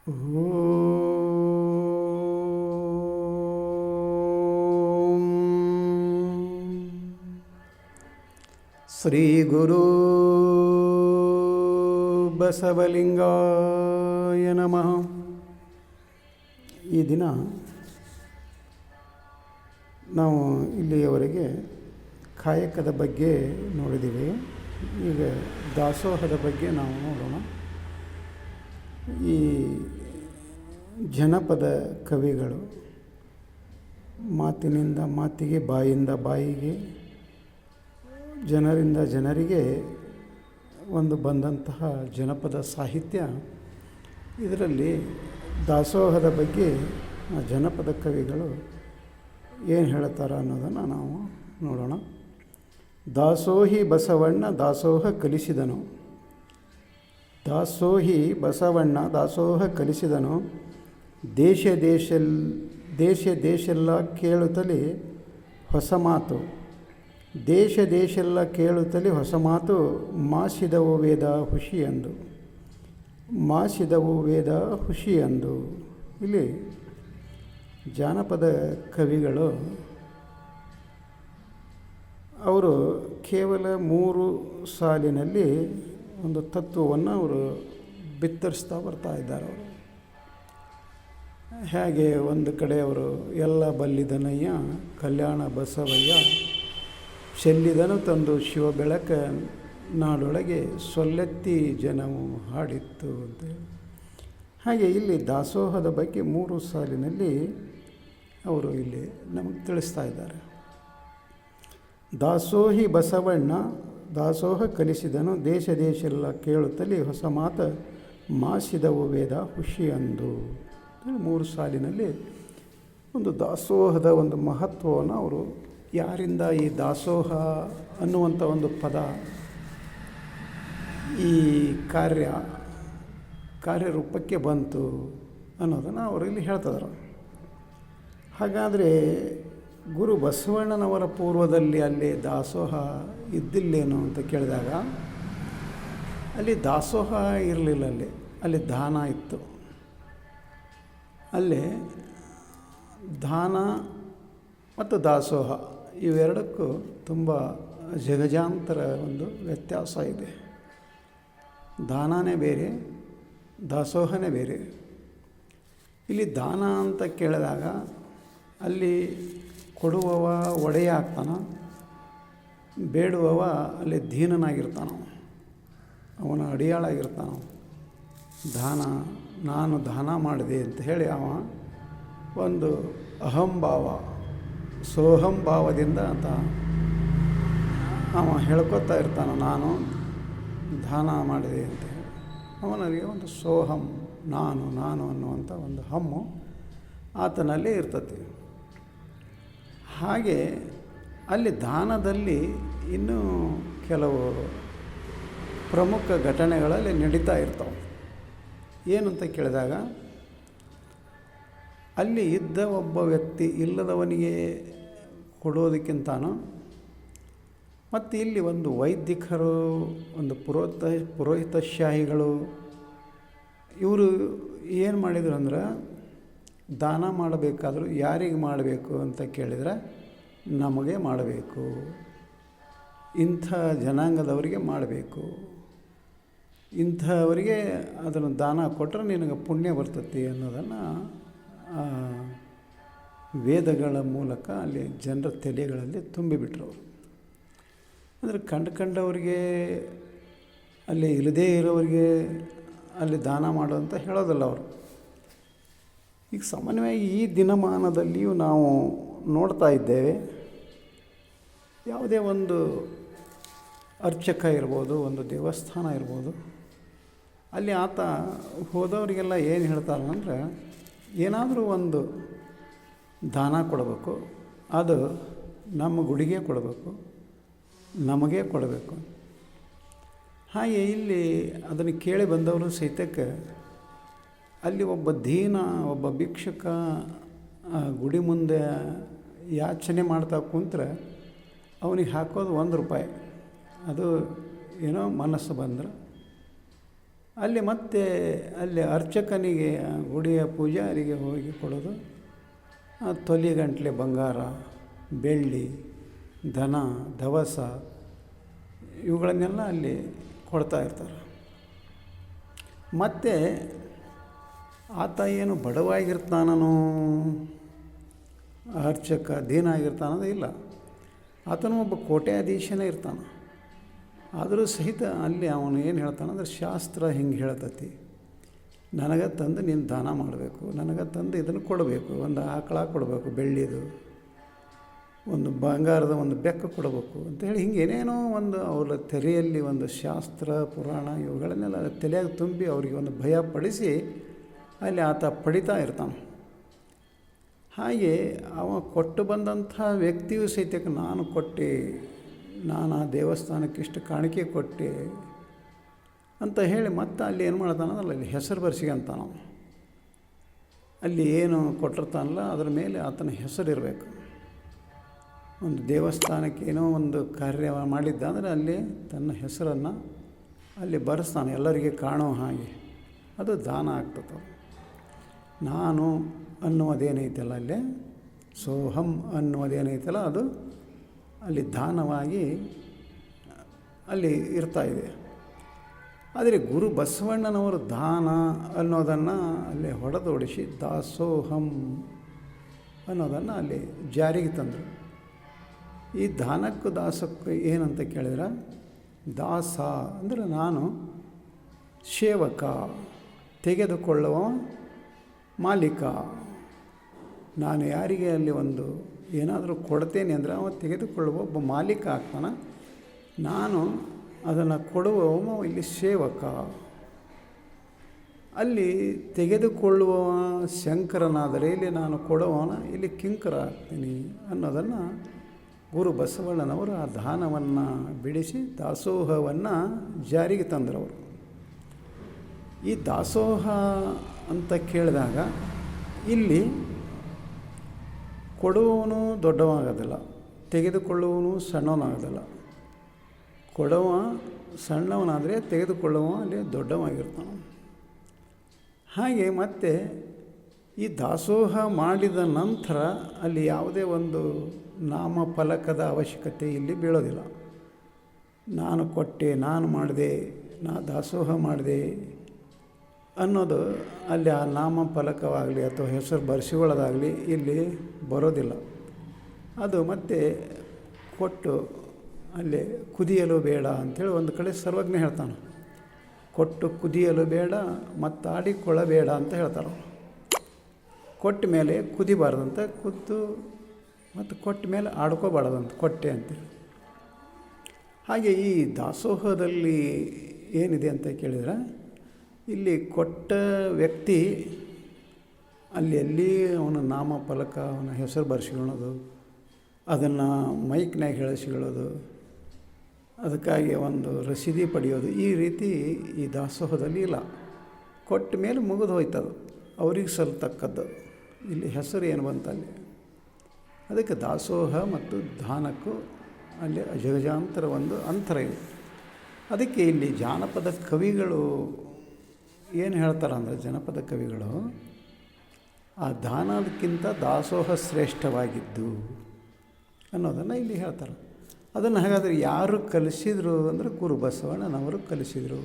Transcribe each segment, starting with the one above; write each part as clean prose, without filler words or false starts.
ಓಂ ಶ್ರೀ ಗುರು ಬಸವಲಿಂಗಾಯ ನಮಃ. ಈ ದಿನ ನಾವು ಇಲ್ಲಿಯವರೆಗೆ ಕಾಯಕದ ಬಗ್ಗೆ ನೋಡಿದ್ದೀವಿ. ಈಗ ದಾಸೋಹದ ಬಗ್ಗೆ ನಾವು ನೋಡೋಣ. ಈ ಜನಪದ ಕವಿಗಳು ಮಾತಿನಿಂದ ಮಾತಿಗೆ, ಬಾಯಿಂದ ಬಾಯಿಗೆ, ಜನರಿಂದ ಜನರಿಗೆ ಒಂದು ಬಂದಂತಹ ಜನಪದ ಸಾಹಿತ್ಯ. ಇದರಲ್ಲಿ ದಾಸೋಹದ ಬಗ್ಗೆ ಜನಪದ ಕವಿಗಳು ಏನು ಹೇಳ್ತಾರೆ ಅನ್ನೋದನ್ನು ನಾವು ನೋಡೋಣ. ದಾಸೋಹಿ ಬಸವಣ್ಣ ದಾಸೋಹ ಕಲಿಸಿದನು. ದಾಸೋಹಿ ಬಸವಣ್ಣ ದಾಸೋಹ ಕಲಿಸಿದನು. ದೇಶ ದೇಶೆಲ್ಲ ಕೇಳುತ್ತಲೇ ಹೊಸ ಮಾತು. ದೇಶೆಲ್ಲ ಕೇಳುತ್ತಲೇ ಹೊಸ ಮಾತು. ಮಾಸಿದವು ವೇದ ಹುಷಿಯಂದು. ಮಾಸಿದವು ವೇದ ಹುಷಿಯಂದು. ಇಲ್ಲಿ ಜಾನಪದ ಕವಿಗಳು ಅವರು ಕೇವಲ 3 ಸಾಲಿನಲ್ಲಿ ಒಂದು ತತ್ವವನ್ನು ಅವರು ಬಿತ್ತರಿಸ್ತಾ ಬರ್ತಾ ಇದ್ದಾರೆ. ಅವರು ಹೇಗೆ ಒಂದು ಕಡೆ ಅವರು ಎಲ್ಲ ಬಲ್ಲಿದನಯ್ಯ ಕಲ್ಯಾಣ ಬಸವಯ್ಯ ಚೆಲ್ಲಿದನು ತಂದು ಶಿವ ಬೆಳಕ ನಾಡೊಳಗೆ ಸೊಲ್ಲೆತ್ತಿ ಜನವು ಹಾಡಿತ್ತು ಅಂತೇಳಿ. ಹಾಗೆ ಇಲ್ಲಿ ದಾಸೋಹದ ಬಗ್ಗೆ 3 ಸಾಲಿನಲ್ಲಿ ಅವರು ಇಲ್ಲಿ ನಮಗೆ ತಿಳಿಸ್ತಾ ಇದ್ದಾರೆ. ದಾಸೋಹಿ ಬಸವಣ್ಣ ದಾಸೋಹ ಕಲಿಸಿದನು. ದೇಶೆಲ್ಲ ಕೇಳುತ್ತಲೇ ಹೊಸ ಮಾತ. ಮಾಸಿದವು ವೇದ ಹುಷಿಯಂದು. 3 ಸಾಲಿನಲ್ಲಿ ಒಂದು ದಾಸೋಹದ ಒಂದು ಮಹತ್ವವನ್ನು ಅವರು, ಯಾರಿಂದ ಈ ದಾಸೋಹ ಅನ್ನುವಂಥ ಒಂದು ಪದ ಈ ಕಾರ್ಯರೂಪಕ್ಕೆ ಬಂತು ಅನ್ನೋದನ್ನು ಅವರು ಇಲ್ಲಿ ಹೇಳ್ತಿದ್ರು. ಹಾಗಾದರೆ ಗುರು ಬಸವಣ್ಣನವರ ಪೂರ್ವದಲ್ಲಿ ಅಲ್ಲಿ ದಾಸೋಹ ಇದ್ದಿಲ್ಲೇನು ಅಂತ ಕೇಳಿದಾಗ, ಅಲ್ಲಿ ದಾಸೋಹ ಇರಲಿಲ್ಲ. ಅಲ್ಲಿ ದಾನ ಇತ್ತು. ಅಲ್ಲಿ ದಾನ ಮತ್ತು ದಾಸೋಹ ಇವೆರಡಕ್ಕೂ ತುಂಬ ಜಗಜಾಂತರ ಒಂದು ವ್ಯತ್ಯಾಸ ಇದೆ. ದಾನನೇ ಬೇರೆ, ದಾಸೋಹನೇ ಬೇರೆ. ಇಲ್ಲಿ ದಾನ ಅಂತ ಕೇಳಿದಾಗ ಅಲ್ಲಿ ಕೊಡುವವ ಒಡೆಯ ಆಗ್ತಾನೆ, ಬೇಡುವವ ಅಲ್ಲಿ ದೀನನಾಗಿರ್ತಾನೆ, ಅವನ ಅಡಿಯಾಳಾಗಿರ್ತಾನೆ. ನಾನು ದಾನ ಮಾಡಿದೆ ಅಂತ ಹೇಳಿ ಅವ ಒಂದು ಅಹಂಭಾವ, ಸೋಹಂಭಾವದಿಂದ ಅಂತ ಅವ ಹೇಳ್ಕೊತಾ ಇರ್ತಾನೆ, ನಾನು ದಾನ ಮಾಡಿದೆ ಅಂತ ಹೇಳಿ. ಅವನಿಗೆ ಒಂದು ಸೋಹಂ, ನಾನು ಅನ್ನುವಂಥ ಒಂದು ಹಮ್ಮು ಆತನಲ್ಲಿ ಇರ್ತದೆ. ಹಾಗೆ ಅಲ್ಲಿ ದಾನದಲ್ಲಿ ಇನ್ನೂ ಕೆಲವು ಪ್ರಮುಖ ಘಟನೆಗಳಲ್ಲಿ ನಡೀತಾ ಇರ್ತವೆ. ಏನಂತ ಕೇಳಿದಾಗ, ಅಲ್ಲಿ ಇದ್ದ ಒಬ್ಬ ವ್ಯಕ್ತಿ ಇಲ್ಲದವನಿಗೆ ಕೊಡೋದಕ್ಕಿಂತಾನು, ಮತ್ತು ಇಲ್ಲಿ ಒಂದು ವೈದಿಕರು, ಒಂದು ಪುರೋಹಿತಶಾಹಿಗಳು ಇವರು ಏನು ಮಾಡಿದರು ಅಂದ್ರೆ, ದಾನ ಮಾಡಬೇಕಾದ್ರೂ ಯಾರಿಗೆ ಮಾಡಬೇಕು ಅಂತ ಕೇಳಿದರೆ ನಮಗೆ ಮಾಡಬೇಕು, ಇಂಥ ಜನಾಂಗದವರಿಗೆ ಮಾಡಬೇಕು, ಇಂಥವರಿಗೆ ಅದನ್ನು ದಾನ ಕೊಟ್ಟರೆ ನಿನಗೆ ಪುಣ್ಯ ಬರ್ತೈತಿ ಅನ್ನೋದನ್ನು ವೇದಗಳ ಮೂಲಕ ಅಲ್ಲಿ ಜನರ ತಲೆಗಳಲ್ಲಿ ತುಂಬಿಬಿಟ್ರು. ಅವರು ಅಂದರೆ ಕಂಡವರಿಗೆ, ಅಲ್ಲಿ ಇಲ್ಲದೇ ಇರೋರಿಗೆ ಅಲ್ಲಿ ದಾನ ಮಾಡು ಅಂತ ಹೇಳೋದಲ್ಲ ಅವರು. ಈಗ ಸಾಮಾನ್ಯವಾಗಿ ಈ ದಿನಮಾನದಲ್ಲಿಯೂ ನಾವು ನೋಡ್ತಾ ಇದ್ದೇವೆ. ಯಾವುದೇ ಒಂದು ಅರ್ಚಕ ಇರ್ಬೋದು, ಒಂದು ದೇವಸ್ಥಾನ ಇರ್ಬೋದು, ಅಲ್ಲಿ ಆತ ಹೋದವರಿಗೆಲ್ಲ ಏನು ಹೇಳ್ತಾರೆ ಅಂದರೆ, ಏನಾದರೂ ಒಂದು ದಾನ ಕೊಡಬೇಕು, ಅದು ನಮ್ಮ ಗುಡಿಗೆ ಕೊಡಬೇಕು, ನಮಗೆ ಕೊಡಬೇಕು. ಹಾಗೆ ಇಲ್ಲಿ ಅದನ್ನು ಕೇಳಿ ಬಂದವರು ಸಹಿತಕ್ಕೆ ಅಲ್ಲಿ ಒಬ್ಬ ದೀನ, ಒಬ್ಬ ಭಿಕ್ಷುಕ ಗುಡಿ ಮುಂದೆ ಯಾಚನೆ ಮಾಡ್ತಾ ಕುಂತ್ರೆ ಅವನಿಗೆ ಹಾಕೋದು 1 ರೂಪಾಯಿ. ಅದು ಏನೋ ಮನಸ್ಸು ಬಂದ್ರೆ ಅಲ್ಲಿ ಮತ್ತೆ ಅಲ್ಲಿ ಅರ್ಚಕನಿಗೆ ಗುಡಿಯ ಪೂಜಾರಿಗೆ ಹೋಗಿ ಕೊಡೋದು ತೊಲಿಗಂಟ್ಲೆ ಬಂಗಾರ, ಬೆಳ್ಳಿ, ಧನ, ದವಸ ಇವುಗಳನ್ನೆಲ್ಲ ಅಲ್ಲಿ ಕೊಡ್ತಾ ಇರ್ತಾರೆ. ಮತ್ತು ಆತ ಏನು ಬಡವಾಗಿರ್ತಾನೋ ಅರ್ಚಕ ದೀನ ಆಗಿರ್ತಾನೋ ಇಲ್ಲ, ಆತನು ಒಬ್ಬ ಕೋಟ್ಯಾಧೀಶನೇ ಇರ್ತಾನೆ. ಆದರೂ ಸಹಿತ ಅಲ್ಲಿ ಅವನು ಏನು ಹೇಳ್ತಾನಂದ್ರೆ ಶಾಸ್ತ್ರ ಹಿಂಗೆ ಹೇಳ್ತತಿ, ನನಗೆ ತಂದು ನೀನು ದಾನ ಮಾಡಬೇಕು, ನನಗೆ ತಂದು ಇದನ್ನು ಕೊಡಬೇಕು, ಒಂದು ಆಕಳ ಕೊಡಬೇಕು ಬೆಳ್ಳಿದು, ಒಂದು ಬಂಗಾರದ ಒಂದು ಬೆಕ್ಕು ಕೊಡಬೇಕು ಅಂತೇಳಿ ಹಿಂಗೆ ಏನೇನೋ ಒಂದು ಅವರ ತೆರೆಯಲ್ಲಿ ಒಂದು ಶಾಸ್ತ್ರ ಪುರಾಣ ಇವುಗಳನ್ನೆಲ್ಲ ತಲೆಯಾಗಿ ತುಂಬಿ ಅವರಿಗೆ ಒಂದು ಭಯ ಪಡಿಸಿ ಅಲ್ಲಿ ಆತ ಪಡಿತಾ ಇರ್ತಾನೆ. ಹಾಗೆ ಅವ ಕೊಟ್ಟು ಬಂದಂಥ ವ್ಯಕ್ತಿಯು ಸಹಿತಕ್ಕೆ ನಾನು ಆ ದೇವಸ್ಥಾನಕ್ಕೆ ಇಷ್ಟು ಕಾಣಿಕೆ ಕೊಟ್ಟೆ ಅಂತ ಹೇಳಿ ಮತ್ತೆ ಅಲ್ಲಿ ಏನು ಮಾಡ್ತಾನಲ್ಲ ಅಲ್ಲಿ ಹೆಸರು ಬರ್ಸಿಗಂತ ನಾವು ಅಲ್ಲಿ ಏನು ಕೊಟ್ಟಿರ್ತಾನಲ್ಲ ಅದರ ಮೇಲೆ ಆತನ ಹೆಸರಿರಬೇಕು. ಒಂದು ದೇವಸ್ಥಾನಕ್ಕೆ ಏನೋ ಒಂದು ಕಾರ್ಯ ಮಾಡಿದ್ದಾದರೆ ಅಲ್ಲಿ ತನ್ನ ಹೆಸರನ್ನು ಅಲ್ಲಿ ಬರೆಸ್ತಾನೆ, ಎಲ್ಲರಿಗೆ ಕಾಣೋ ಹಾಗೆ. ಅದು ದಾನ ಆಗ್ತದೆ. ನಾನು ಅನ್ನುವುದೇನೈತಲ್ಲ ಅಲ್ಲೇ ಸೋಹಂ ಅನ್ನುವುದೇನೈತಲ್ಲ ಅದು ಅಲ್ಲಿ ದಾನವಾಗಿ ಅಲ್ಲಿ ಇರ್ತಾಯಿದೆ. ಆದರೆ ಗುರು ಬಸವಣ್ಣನವರು ದಾನ ಅನ್ನೋದನ್ನು ಅಲ್ಲಿ ಹೊಡೆದೊಡಿಸಿ ದಾಸೋಹಂ ಅನ್ನೋದನ್ನು ಅಲ್ಲಿ ಜಾರಿಗೆ ತಂದರು. ಈ ದಾನಕ್ಕೂ ದಾಸಕ್ಕೂ ಏನಂತ ಕೇಳಿದ್ರೆ, ದಾಸ ಅಂದರೆ ನಾನು ಸೇವಕ, ತೆಗೆದುಕೊಳ್ಳುವ ಮಾಲೀಕ. ನಾನು ಯಾರಿಗೆ ಅಲ್ಲಿ ಒಂದು ಏನಾದರೂ ಕೊಡ್ತೇನೆ ಅಂದರೆ ಅವ ತೆಗೆದುಕೊಳ್ಳುವ ಒಬ್ಬ ಮಾಲೀಕ ಆಗ್ತಾನೆ. ನಾನು ಅದನ್ನು ಕೊಡುವವ ಇಲ್ಲಿ ಸೇವಕ. ಅಲ್ಲಿ ತೆಗೆದುಕೊಳ್ಳುವ ಶಂಕರನಾದರೆ ಇಲ್ಲಿ ನಾನು ಕೊಡುವವನ ಇಲ್ಲಿ ಕಿಂಕರ ಆಗ್ತೀನಿ ಅನ್ನೋದನ್ನು ಗುರು ಬಸವಣ್ಣನವರು ಆ ದಾನವನ್ನು ಬಿಡಿಸಿ ದಾಸೋಹವನ್ನು ಜಾರಿಗೆ ತಂದರವರು. ಈ ದಾಸೋಹ ಅಂತ ಕೇಳಿದಾಗ ಇಲ್ಲಿ ಕೊಡುವವನು ದೊಡ್ಡವಾಗೋದಿಲ್ಲ, ತೆಗೆದುಕೊಳ್ಳುವವನು ಸಣ್ಣವನಾಗೋದಿಲ್ಲ. ಕೊಡುವ ಸಣ್ಣವನಾದರೆ ತೆಗೆದುಕೊಳ್ಳುವ ಅಲ್ಲಿ ದೊಡ್ಡವಾಗಿರ್ತಾನೆ. ಹಾಗೆ ಮತ್ತು ಈ ದಾಸೋಹ ಮಾಡಿದ ನಂತರ ಅಲ್ಲಿ ಯಾವುದೇ ಒಂದು ನಾಮಫಲಕದ ಅವಶ್ಯಕತೆ ಇಲ್ಲಿ ಬೀಳೋದಿಲ್ಲ. ನಾನು ಕೊಟ್ಟೆ, ನಾನು ಮಾಡಿದೆ, ದಾಸೋಹ ಮಾಡಿದೆ ಅನ್ನೋದು ಅಲ್ಲಿ ಆ ನಾಮಫಲಕವಾಗಲಿ ಅಥವಾ ಹೆಸರು ಬರೆಸಿಕೊಳ್ಳೋದಾಗಲಿ ಇಲ್ಲಿ ಬರೋದಿಲ್ಲ. ಅದು ಮತ್ತೆ ಕೊಟ್ಟು ಅಲ್ಲಿ ಕುದಿಯಲು ಬೇಡ ಅಂಥೇಳಿ ಒಂದು ಕಡೆ ಸರ್ವಜ್ಞ ಹೇಳ್ತಾನೆ. ಕೊಟ್ಟು ಕುದಿಯಲು ಬೇಡ ಮತ್ತು ಆಡಿಕೊಳ್ಳಬೇಡ ಅಂತ ಹೇಳ್ತಾರೆ. ಕೊಟ್ಟ ಮೇಲೆ ಕುದಿಬಾರ್ದಂತ, ಕುದ್ದು ಮತ್ತು ಕೊಟ್ಟ ಮೇಲೆ ಆಡ್ಕೋಬಾರ್ದಂತ ಕೊಟ್ಟೆ ಅಂತೇಳಿ. ಹಾಗೆ ಈ ದಾಸೋಹದಲ್ಲಿ ಏನಿದೆ ಅಂತ ಕೇಳಿದರೆ, ಇಲ್ಲಿ ಕೊಟ್ಟ ವ್ಯಕ್ತಿ ಅಲ್ಲಿ ಅವನ ನಾಮಫಲಕ, ಅವನ ಹೆಸರು ಬರೆಸ್ಕೊಳ್ಳೋದು, ಅದನ್ನು ಮೈಕ್ನಾಗ ಹೇಳಿಸ್ಕೊಳ್ಳೋದು, ಅದಕ್ಕಾಗಿ ಒಂದು ರಸೀದಿ ಪಡೆಯೋದು, ಈ ರೀತಿ ಈ ದಾಸೋಹದಲ್ಲಿ ಇಲ್ಲ. ಕೊಟ್ಟ ಮೇಲೆ ಮುಗಿದು ಹೋಯ್ತದು, ಅವ್ರಿಗೆ ಸಲ್ತಕ್ಕದ್ದು. ಇಲ್ಲಿ ಹೆಸರು ಏನು ಬಂತಲ್ಲಿ. ಅದಕ್ಕೆ ದಾಸೋಹ ಮತ್ತು ದಾನಕ್ಕೂ ಅಲ್ಲಿ ಅಜಗಜಾಂತರ ಒಂದು ಅಂತರ ಇದೆ. ಅದಕ್ಕೆ ಇಲ್ಲಿ ಜಾನಪದ ಕವಿಗಳು ಏನು ಹೇಳ್ತಾರೆ ಅಂದರೆ, ಜನಪದ ಕವಿಗಳು ಆ ದಾನದಕ್ಕಿಂತ ದಾಸೋಹ ಶ್ರೇಷ್ಠವಾಗಿದ್ದು ಅನ್ನೋದನ್ನು ಇಲ್ಲಿ ಹೇಳ್ತಾರೆ. ಅದನ್ನು ಹಾಗಾದರೆ ಯಾರು ಕಲಿಸಿದರು ಅಂದರೆ ಗುರು ಬಸವಣ್ಣನವರು ಕಲಿಸಿದರು.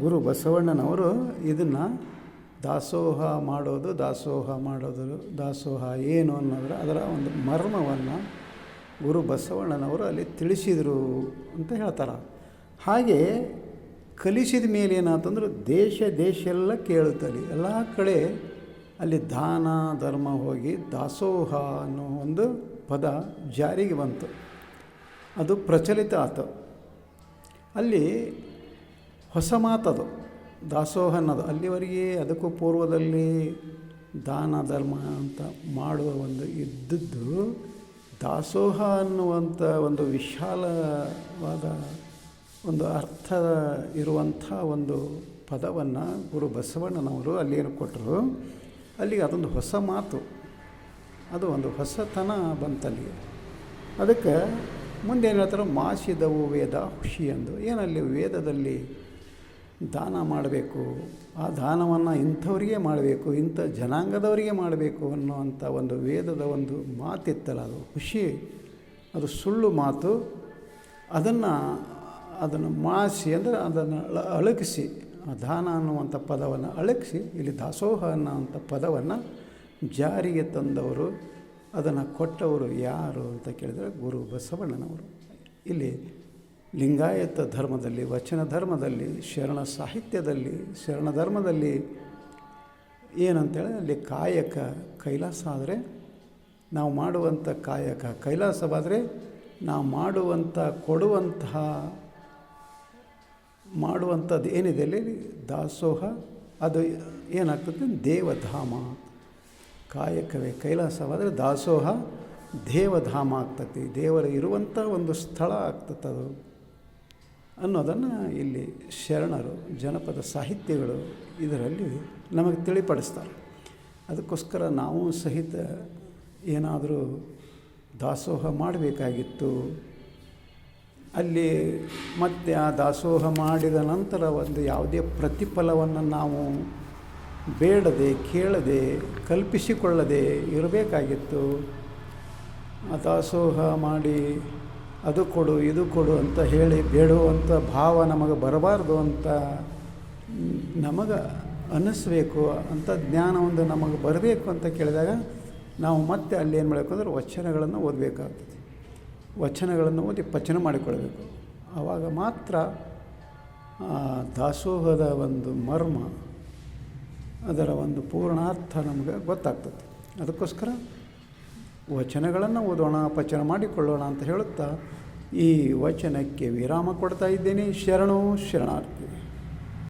ಗುರು ಬಸವಣ್ಣನವರು ಇದನ್ನು ದಾಸೋಹ ಮಾಡೋದು ದಾಸೋಹ ಏನು ಅನ್ನೋದ್ರ ಅದರ ಒಂದು ಮರ್ಮವನ್ನು ಗುರು ಬಸವಣ್ಣನವರು ಅಲ್ಲಿ ತಿಳಿಸಿದರು ಅಂತ ಹೇಳ್ತಾರೆ. ಹಾಗೆ ಕಲಿಸಿದ ಮೇಲೆ ಏನಾಯ್ತಂದ್ರೆ ದೇಶ ಎಲ್ಲ ಕೇಳುತ್ತಲ್ಲಿ ಎಲ್ಲ ಕಡೆ ಅಲ್ಲಿ ದಾನ ಧರ್ಮ ಹೋಗಿ ದಾಸೋಹ ಅನ್ನೋ ಒಂದು ಪದ ಜಾರಿಗೆ ಬಂತು, ಅದು ಪ್ರಚಲಿತ ಆಯಿತು. ಅಲ್ಲಿ ಹೊಸ ಮಾತದು ದಾಸೋಹ ಅನ್ನೋದು. ಅಲ್ಲಿವರೆಗೆ ಅದಕ್ಕೂ ಪೂರ್ವದಲ್ಲಿ ದಾನ ಧರ್ಮ ಅಂತ ಮಾಡುವ ಒಂದು ಇದ್ದದ್ದು, ದಾಸೋಹ ಅನ್ನುವಂಥ ಒಂದು ವಿಶಾಲವಾದ ಒಂದು ಅರ್ಥ ಇರುವಂಥ ಒಂದು ಪದವನ್ನು ಗುರು ಬಸವಣ್ಣನವರು ಅಲ್ಲಿ ಏನು ಕೊಟ್ಟರು, ಅಲ್ಲಿಗೆ ಅದೊಂದು ಹೊಸ ಮಾತು, ಅದು ಒಂದು ಹೊಸತನ ಬಂತಲ್ಲಿಗೆ. ಅದಕ್ಕೆ ಮುಂದೆ ಏನು ಹೇಳ್ತಾರೆ, ಮಾಸಿದವು ವೇದ ಹುಷಿ ಎಂದು. ಏನಲ್ಲಿ ವೇದದಲ್ಲಿ ದಾನ ಮಾಡಬೇಕು, ಆ ದಾನವನ್ನು ಇಂಥವರಿಗೆ ಮಾಡಬೇಕು, ಇಂಥ ಜನಾಂಗದವರಿಗೆ ಮಾಡಬೇಕು ಅನ್ನುವಂಥ ಒಂದು ವೇದದ ಒಂದು ಮಾತಿತ್ತಲ್ಲ, ಅದು ಖುಷಿ, ಅದು ಸುಳ್ಳು ಮಾತು. ಅದನ್ನು ಮಾಸಿ ಅಂದರೆ ಅದನ್ನು ಅಳಗಿಸಿ, ಆ ದಾನ ಅನ್ನುವಂಥ ಪದವನ್ನು ಅಳಗಿಸಿ ಇಲ್ಲಿ ದಾಸೋಹ ಅನ್ನೋವಂಥ ಪದವನ್ನು ಜಾರಿಗೆ ತಂದವರು, ಅದನ್ನು ಕೊಟ್ಟವರು ಯಾರು ಅಂತ ಕೇಳಿದರೆ ಗುರು ಬಸವಣ್ಣನವರು. ಇಲ್ಲಿ ಲಿಂಗಾಯತ ಧರ್ಮದಲ್ಲಿ, ವಚನ ಧರ್ಮದಲ್ಲಿ, ಶರಣ ಸಾಹಿತ್ಯದಲ್ಲಿ, ಶರಣ ಧರ್ಮದಲ್ಲಿ ಏನಂತೇಳಿ ಅಲ್ಲಿ ಕಾಯಕ ಕೈಲಾಸ ಆದರೆ ನಾವು ಮಾಡುವಂಥ ಕಾಯಕ ಕೈಲಾಸವಾದರೆ ನಾವು ಮಾಡುವಂಥದ್ದು ಏನಿದೆ ಅಲ್ಲಿ ದಾಸೋಹ, ಅದು ಏನಾಗ್ತದೆ ದೇವಧಾಮ. ಕಾಯಕವೇ ಕೈಲಾಸವಾದರೆ ದಾಸೋಹ ದೇವಧಾಮ ಆಗ್ತದೆ, ದೇವರು ಇರುವಂಥ ಒಂದು ಸ್ಥಳ ಆಗ್ತದೆ ಅದು ಅನ್ನೋದನ್ನು ಇಲ್ಲಿ ಶರಣರು, ಜನಪದ ಸಾಹಿತ್ಯಗಳು ಇದರಲ್ಲಿ ನಮಗೆ ತಿಳಿಪಡಿಸ್ತಾರೆ. ಅದಕ್ಕೋಸ್ಕರ ನಾವು ಸಹಿತ ಏನಾದರೂ ದಾಸೋಹ ಮಾಡಬೇಕಾಗಿತ್ತು. ಅಲ್ಲಿ ಮತ್ತೆ ಆ ದಾಸೋಹ ಮಾಡಿದ ನಂತರ ಒಂದು ಯಾವುದೇ ಪ್ರತಿಫಲವನ್ನು ನಾವು ಬೇಡದೆ, ಕೇಳದೆ, ಕಲ್ಪಿಸಿಕೊಳ್ಳದೆ ಇರಬೇಕಾಗಿತ್ತು. ಆ ದಾಸೋಹ ಮಾಡಿ ಅದು ಕೊಡು ಇದು ಕೊಡು ಅಂತ ಹೇಳಿ ಬೇಡುವಂಥ ಭಾವ ನಮಗೆ ಬರಬಾರ್ದು ಅಂತ ನಮಗೆ ಅನ್ನಿಸ್ಬೇಕು. ಅಂಥ ಜ್ಞಾನ ಒಂದು ನಮಗೆ ಬರಬೇಕು ಅಂತ ಕೇಳಿದಾಗ ನಾವು ಮತ್ತೆ ಅಲ್ಲಿ ಏನು ಮಾಡಬೇಕು ಅಂದರೆ ವಚನಗಳನ್ನು ಓದಬೇಕಾಗ್ತದೆ. ವಚನಗಳನ್ನು ಓದಿ ಪಚನ ಮಾಡಿಕೊಳ್ಬೇಕು. ಆವಾಗ ಮಾತ್ರ ದಾಸೋಹದ ಒಂದು ಮರ್ಮ, ಅದರ ಒಂದು ಪೂರ್ಣಾರ್ಥ ನಮಗೆ ಗೊತ್ತಾಗ್ತದೆ. ಅದಕ್ಕೋಸ್ಕರ ವಚನಗಳನ್ನು ಓದೋಣ, ಪಚನ ಮಾಡಿಕೊಳ್ಳೋಣ ಅಂತ ಹೇಳುತ್ತಾ ಈ ವಚನಕ್ಕೆ ವಿರಾಮ ಕೊಡ್ತಾ ಇದ್ದೇನೆ. ಶರಣೋ ಶರಣಾರ್ಥಿ.